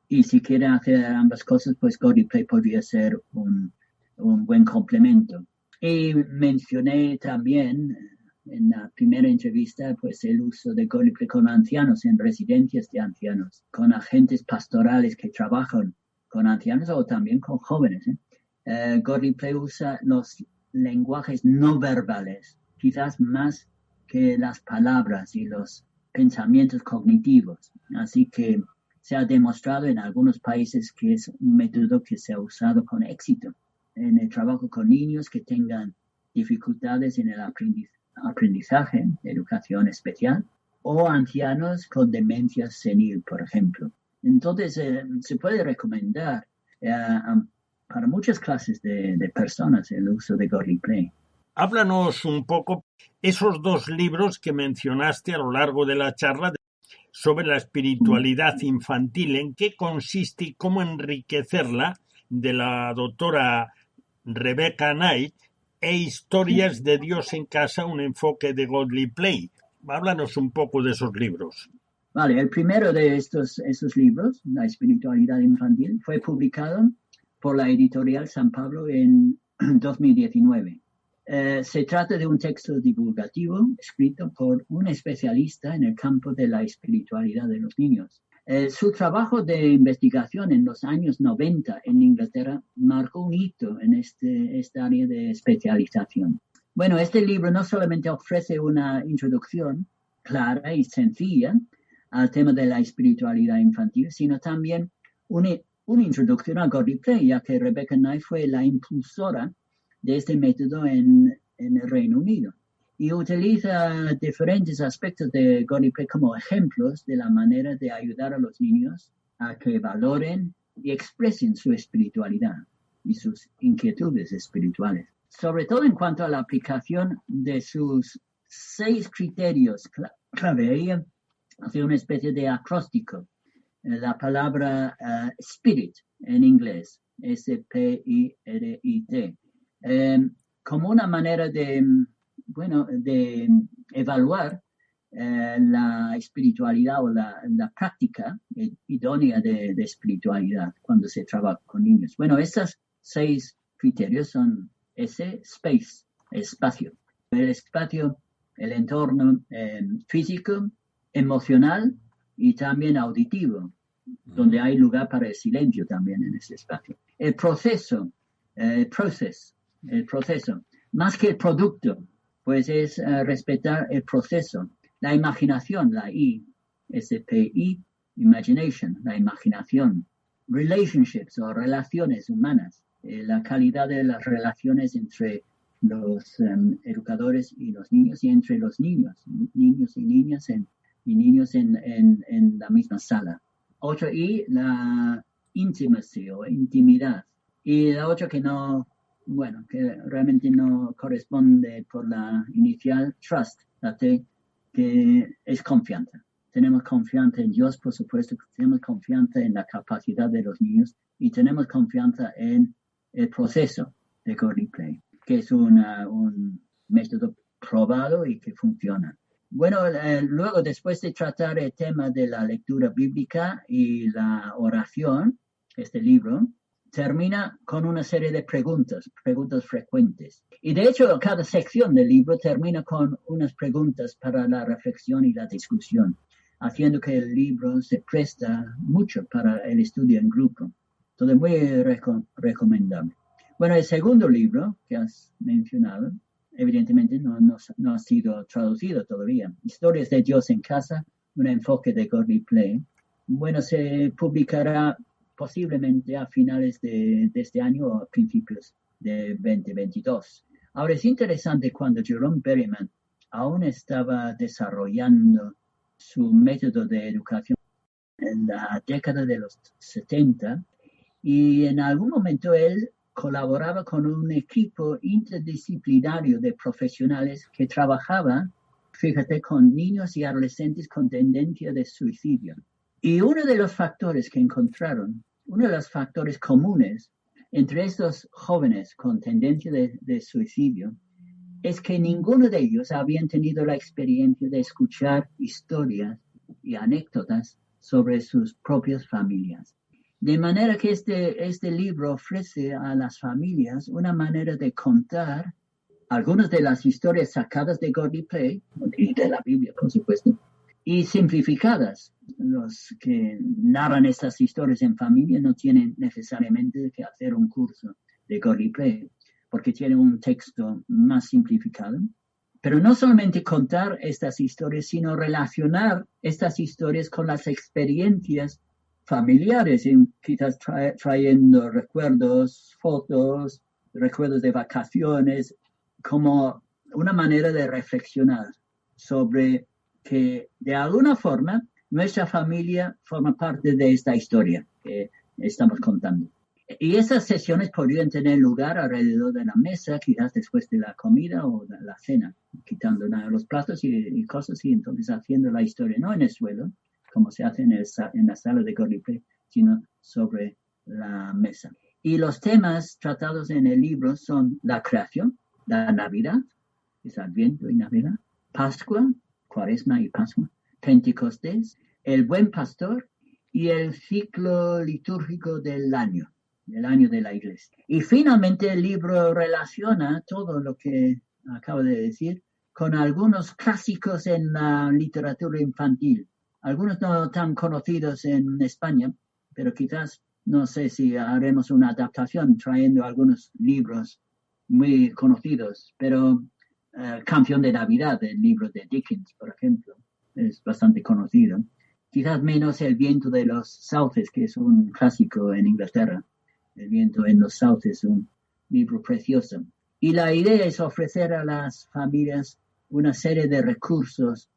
Y si quieren hacer ambas cosas, pues Godly Play podría ser un buen complemento. Y mencioné también en la primera entrevista, pues el uso de Godly Play con ancianos en residencias de ancianos, con agentes pastorales que trabajan con ancianos o también con jóvenes. Godly Play usa los lenguajes no verbales, quizás más que las palabras y los pensamientos cognitivos. Así que se ha demostrado en algunos países que es un método que se ha usado con éxito en el trabajo con niños que tengan dificultades en el aprendizaje, educación especial, o ancianos con demencia senil, por ejemplo. Entonces, se puede recomendar para muchas clases de personas el uso de Godly Play. Háblanos un poco esos dos libros que mencionaste a lo largo de la charla sobre la espiritualidad infantil, en qué consiste y cómo enriquecerla, de la doctora Rebecca Knight, e Historias de Dios en casa, un enfoque de Godly Play. Háblanos un poco de esos libros. Vale, el primero de esos libros, La espiritualidad infantil, fue publicado por la editorial San Pablo en 2019. Se trata de un texto divulgativo escrito por un especialista en el campo de la espiritualidad de los niños. Su trabajo de investigación en los años 90 en Inglaterra marcó un hito en esta área de especialización. Bueno, este libro no solamente ofrece una introducción clara y sencilla al tema de la espiritualidad infantil, sino también una introducción a Godly Play, ya que Rebecca Knight fue la impulsora de este método en el Reino Unido. Y utiliza diferentes aspectos de Godly Play como ejemplos de la manera de ayudar a los niños a que valoren y expresen su espiritualidad y sus inquietudes espirituales. Sobre todo en cuanto a la aplicación de sus 6 criterios clave. Ella hace una especie de acróstico. La palabra spirit en inglés, S-P-I-R-I-T, como una manera de evaluar la espiritualidad o la práctica idónea de espiritualidad cuando se trabaja con niños. Bueno, estos 6 criterios son space, espacio. El espacio, el entorno físico, emocional y también auditivo, donde hay lugar para el silencio también en ese espacio. El proceso, más que el producto, pues es respetar el proceso. La imaginación, la I, S-P-I, imagination, la imaginación. Relationships o relaciones humanas, la calidad de las relaciones entre los educadores y los niños y entre los niños y niñas y niños en la misma sala. Otro I, la intimacy o intimidad. Y la otra que que realmente no corresponde por la inicial, trust, la T, que es confianza. Tenemos confianza en Dios, por supuesto, tenemos confianza en la capacidad de los niños y tenemos confianza en el proceso de Godly Play, que es un método probado y que funciona. Bueno, luego, después de tratar el tema de la lectura bíblica y la oración, este libro termina con una serie de preguntas frecuentes. Y de hecho, cada sección del libro termina con unas preguntas para la reflexión y la discusión, haciendo que el libro se presta mucho para el estudio en grupo. Todo muy recomendable. Bueno, el segundo libro que has mencionado, evidentemente no ha sido traducido todavía. Historias de Dios en casa, un enfoque de Godly Play. Bueno, se publicará posiblemente a finales de este año o a principios de 2022. Ahora, es interesante cuando Jerome Berryman aún estaba desarrollando su método de educación en la década de los 70 y en algún momento él colaboraba con un equipo interdisciplinario de profesionales que trabajaba, fíjate, con niños y adolescentes con tendencia de suicidio. Y uno de los factores que encontraron, uno de los factores comunes entre estos jóvenes con tendencia de suicidio, es que ninguno de ellos habían tenido la experiencia de escuchar historias y anécdotas sobre sus propias familias. De manera que este libro ofrece a las familias una manera de contar algunas de las historias sacadas de Godly Play y de la Biblia, por supuesto, y simplificadas. Los que narran estas historias en familia no tienen necesariamente que hacer un curso de Godly Play, porque tienen un texto más simplificado. Pero no solamente contar estas historias, sino relacionar estas historias con las experiencias familiares, y quizás trayendo recuerdos, fotos, recuerdos de vacaciones, como una manera de reflexionar sobre que de alguna forma nuestra familia forma parte de esta historia que estamos contando. Y esas sesiones podrían tener lugar alrededor de la mesa, quizás después de la comida o de la cena, quitando los platos y cosas, y entonces haciendo la historia, no en el suelo, como se hace en la sala de Godly Play, sino sobre la mesa. Y los temas tratados en el libro son la creación, la Navidad, es Adviento y Navidad, Pascua, Cuaresma y Pascua, Pentecostés, el Buen Pastor y el ciclo litúrgico del año de la Iglesia. Y finalmente el libro relaciona todo lo que acabo de decir con algunos clásicos en la literatura infantil. Algunos no tan conocidos en España, pero quizás, no sé si haremos una adaptación trayendo algunos libros muy conocidos, pero Canción de Navidad, el libro de Dickens, por ejemplo, es bastante conocido. Quizás menos El viento de los sauces, que es un clásico en Inglaterra. El viento en los sauces, un libro precioso. Y la idea es ofrecer a las familias una serie de recursos,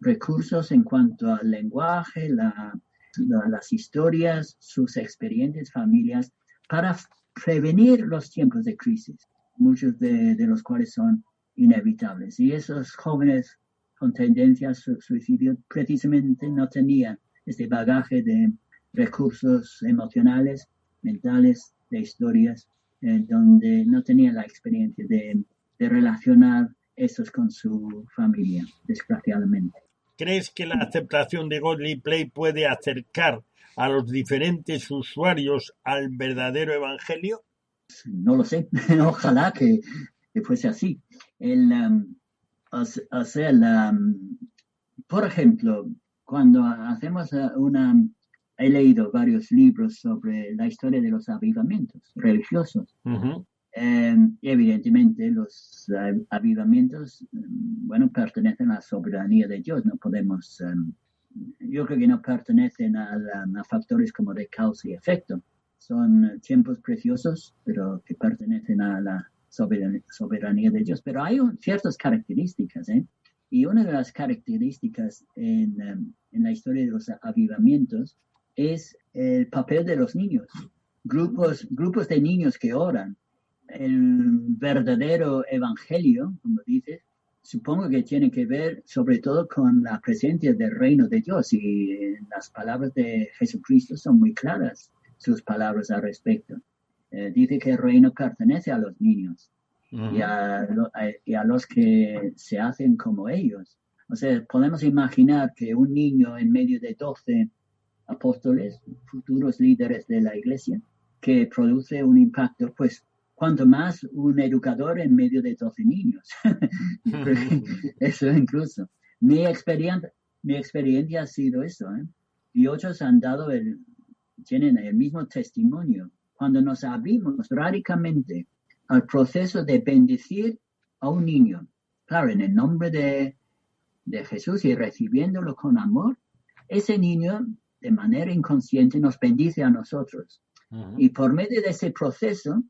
recursos en cuanto al lenguaje, las historias, sus experiencias familiares, para prevenir los tiempos de crisis, muchos de los cuales son inevitables. Y esos jóvenes con tendencia a suicidio precisamente no tenían este bagaje de recursos emocionales, mentales, de historias, donde no tenían la experiencia de relacionar esos con su familia, desgraciadamente. ¿Crees que la aceptación de Godly Play puede acercar a los diferentes usuarios al verdadero evangelio? No lo sé, ojalá que fuese así. Por ejemplo, cuando hacemos he leído varios libros sobre la historia de los avivamientos religiosos. Uh-huh. Evidentemente los avivamientos, pertenecen a la soberanía de Dios. No podemos, yo creo que no pertenecen a factores como de causa y efecto. Son tiempos preciosos, pero que pertenecen a la soberanía de Dios. Pero hay ciertas características, y una de las características en la historia de los avivamientos es el papel de los niños. Grupos de niños que oran. El verdadero evangelio, como dices, supongo que tiene que ver sobre todo con la presencia del reino de Dios, y las palabras de Jesucristo son muy claras, sus palabras al respecto. Dice que el reino pertenece a los niños. Uh-huh. y a los que se hacen como ellos. O sea, podemos imaginar que un niño en medio de 12 apóstoles, futuros líderes de la iglesia, que produce un impacto, pues cuanto más un educador en medio de 12 niños. Eso incluso. Mi experiencia ha sido eso, y otros han tienen el mismo testimonio. Cuando nos abrimos radicalmente al proceso de bendecir a un niño, claro, en el nombre de Jesús, y recibiéndolo con amor, ese niño de manera inconsciente nos bendice a nosotros. Uh-huh. Y por medio de ese proceso,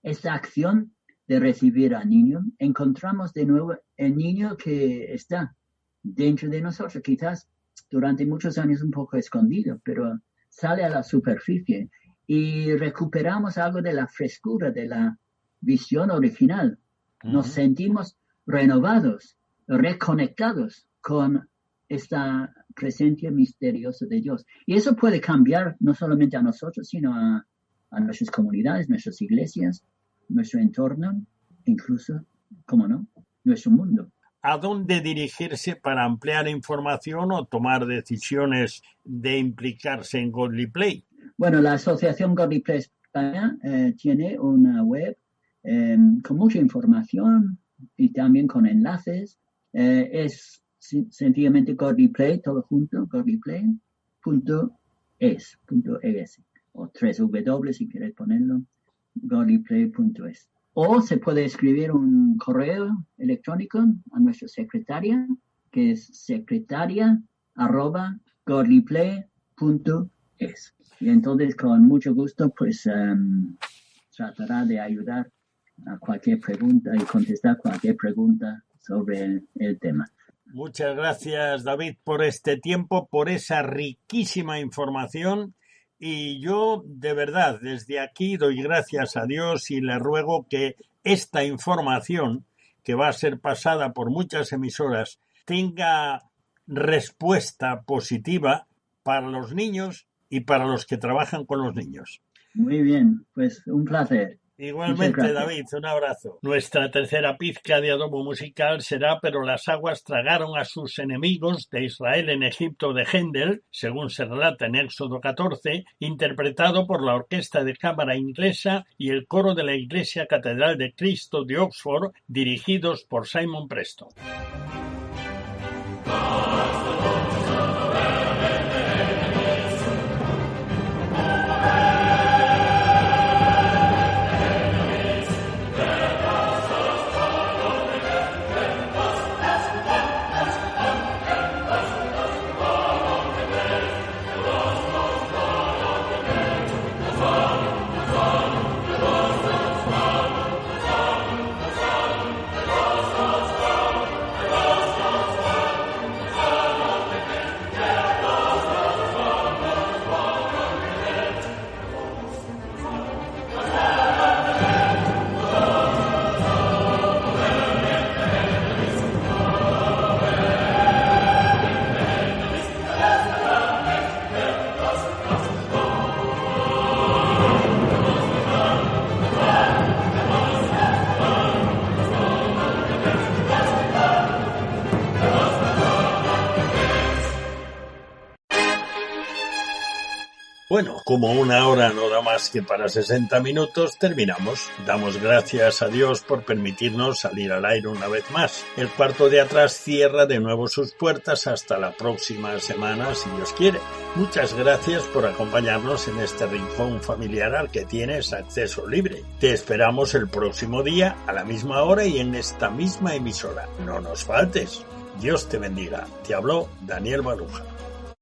esta acción de recibir al niño, encontramos de nuevo el niño que está dentro de nosotros, quizás durante muchos años un poco escondido, pero sale a la superficie y recuperamos algo de la frescura, de la visión original. Uh-huh. Nos sentimos renovados, reconectados con esta presencia misteriosa de Dios. Y eso puede cambiar no solamente a nosotros, sino a nuestras comunidades, nuestras iglesias, nuestro entorno, incluso, ¿cómo no?, nuestro mundo. ¿A dónde dirigirse para ampliar información o tomar decisiones de implicarse en Godly Play? Bueno, la Asociación Godly Play España tiene una web con mucha información y también con enlaces. Es sencillamente Godly Play, todo junto, godlyplay.es, o 3W si queréis ponerlo, godlyplay.es. O se puede escribir un correo electrónico a nuestra secretaria, que es secretaria@godlyplay.es. Y entonces, con mucho gusto, pues tratará de ayudar a cualquier pregunta y contestar cualquier pregunta sobre el tema. Muchas gracias, David, por este tiempo, por esa riquísima información. Y yo, de verdad, desde aquí doy gracias a Dios y le ruego que esta información, que va a ser pasada por muchas emisoras, tenga respuesta positiva para los niños y para los que trabajan con los niños. Muy bien, pues un placer. Igualmente, David, un abrazo. Nuestra tercera pizca de adobo musical será Pero las aguas tragaron a sus enemigos de Israel en Egipto de Händel, según se relata en Éxodo 14, interpretado por la Orquesta de Cámara Inglesa y el coro de la Iglesia Catedral de Cristo de Oxford, dirigidos por Simon Preston. Bueno, como una hora no da más que para 60 minutos, terminamos. Damos gracias a Dios por permitirnos salir al aire una vez más. El Cuarto de Atrás cierra de nuevo sus puertas hasta la próxima semana, si Dios quiere. Muchas gracias por acompañarnos en este rincón familiar al que tienes acceso libre. Te esperamos el próximo día, a la misma hora y en esta misma emisora. No nos faltes. Dios te bendiga. Te habló Daniel Baluja.